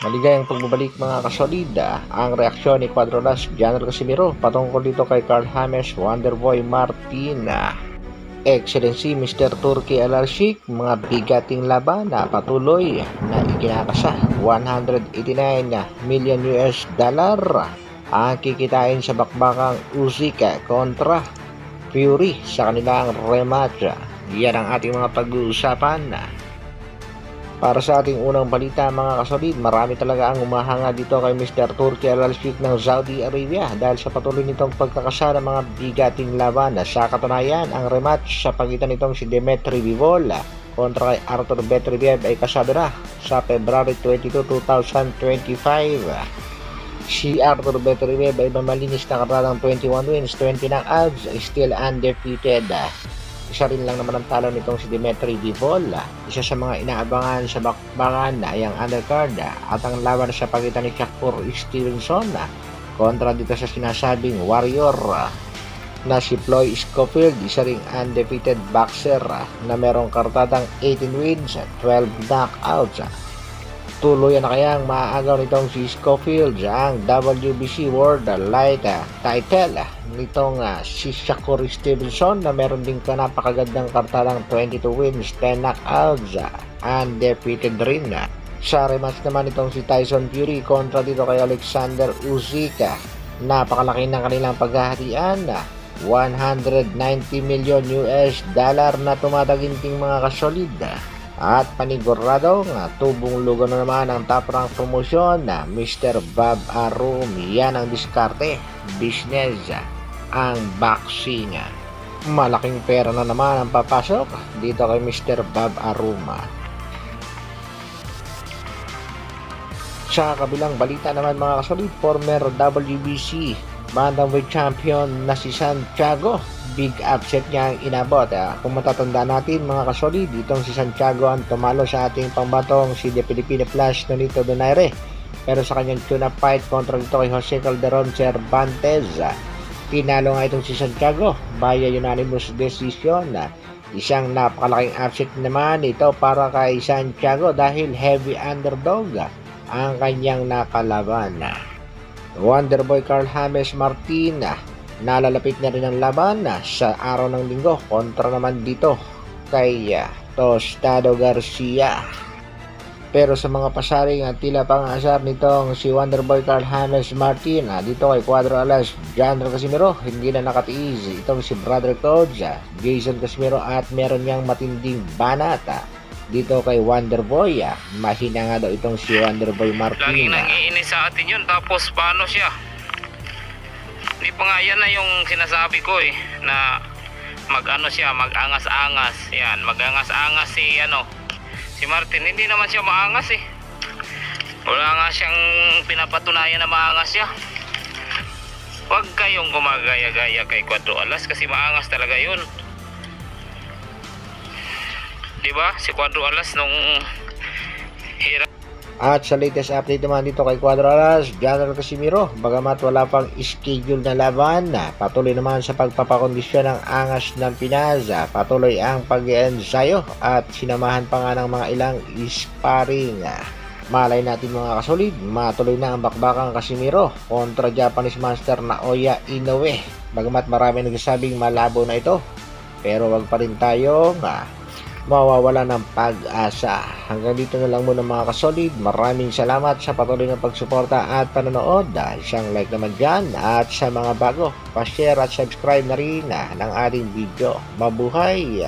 Maligayang pagbabalik mga kasolid. Ang reaksyon ni Cuadrolas General Casimiro patungkol dito kay Carl James Wonderboy Martin. Excellency Mr. Turki Alarshik, mga bigating laban na patuloy na ikinakasa 189 million US dollar ang kikitain sa bakbakang Usyk kontra Fury sa kanilang rematch. Yan ang ating mga pag-uusapan. Para sa ating unang balita mga kasolid, marami talaga ang umahanga dito kay Mr. Turki Alarshik ng Saudi Arabia dahil sa patuloy nitong pagkakasa ng mga bigating laban. Sa katunayan, ang rematch sa pagitan nitong si Dmitry Bivol kontra kay Arthur Beterbiev ay kasado na sa February 22, 2025. Si Arthur Beterbiev ay mamalinis na kartadang 21 wins, 20 knockouts, still undefeated. Isa rin lang naman ang talo nitong si Dmitry Bivol. Isa sa mga inaabangan sa bakbakan ay ang undercard at ang laban sa pagitan ni Shakur Stevenson kontra dito sa sinasabing warrior na si Floyd Schofield, isa ring undefeated boxer na merong kartadang 18 wins at 12 knockouts. Tuluyan na kayang maaagaw nitong si Schofield ang WBC World Light title nitong si Shakur Stevenson na meron din ka napakagandang kartalang 22 wins, 10 knockouts, undefeated rin. Sa rematch naman itong si Tyson Fury kontra dito kay Alexander Usyk, napakalaki ng kanilang paghahatian, 190 million US dollar na tumataginting mga kasolid. At paniguradong tubong lugar na naman ang top rank promotion na Mr. Bob Arum. Yan ang diskarte, business, ang boxing. Malaking pera na naman ang papasok dito kay Mr. Bob Arum. Sa kabilang balita naman mga kasolid, former WBC bantamweight champion na si Santiago, big upset niya ang inabot. Kung matatanda natin mga kasolid, itong si Santiago ang tumalo sa ating pambatong si The Filipino Flash Nonito Donaire. Pero sa kanyang tune-up fight kontra dito kay Jose Calderon Cervantes, tinalo nga itong si Santiago via unanimous decision. Isang napakalaking upset naman ito para kay Santiago dahil heavy underdog ang kanyang nakalaban. Wonderboy Carl James Martin, nalalapit na rin ang laban sa araw ng linggo kontra naman dito kay Tostado Garcia. Pero sa mga pasaring at tila pang-asar nitong si Wonderboy Carl James Martin dito kay Cuadrolas General Casimiro, hindi na nakatiis itong si Brother Coach Jason Casimiro at meron niyang matinding banat dito kay Wonderboy. Mahina nga daw itong si Wonderboy Martin. Laging nangiinis sa atin yun, tapos paano siya? Hindi pa nga yan na yung sinasabi ko na mag-ano siya, mag-angas-angas. Yan, mag-angas-angas si Martin. Hindi naman siya maangas wala nga siyang pinapatunayan na maangas siya. Huwag kayong gumagaya-gaya kay Cuadrolas kasi maangas talaga yun. Diba? Si Cuadrolas nung hirap. At sa latest update naman dito kay Cuadrolas General Casimiro, bagamat wala pang schedule na laban, patuloy naman sa pagpapakondisyon ng angas ng Pinas, patuloy ang pag-ensayo at sinamahan pa nga ng mga ilang sparring. Malay natin mga kasolid, matuloy na ang bakbakang Casimiro kontra Japanese Master Naoya Inoue. Bagamat marami nagsasabing malabo na ito, pero wag pa rin tayo mawawala ng pag-asa. Hanggang dito na lang muna mga kasolid. Maraming salamat sa patuloy na pagsuporta at panonood. Isang like naman dyan, at sa mga bago, pa-share at subscribe na rin ng ating video. Mabuhay!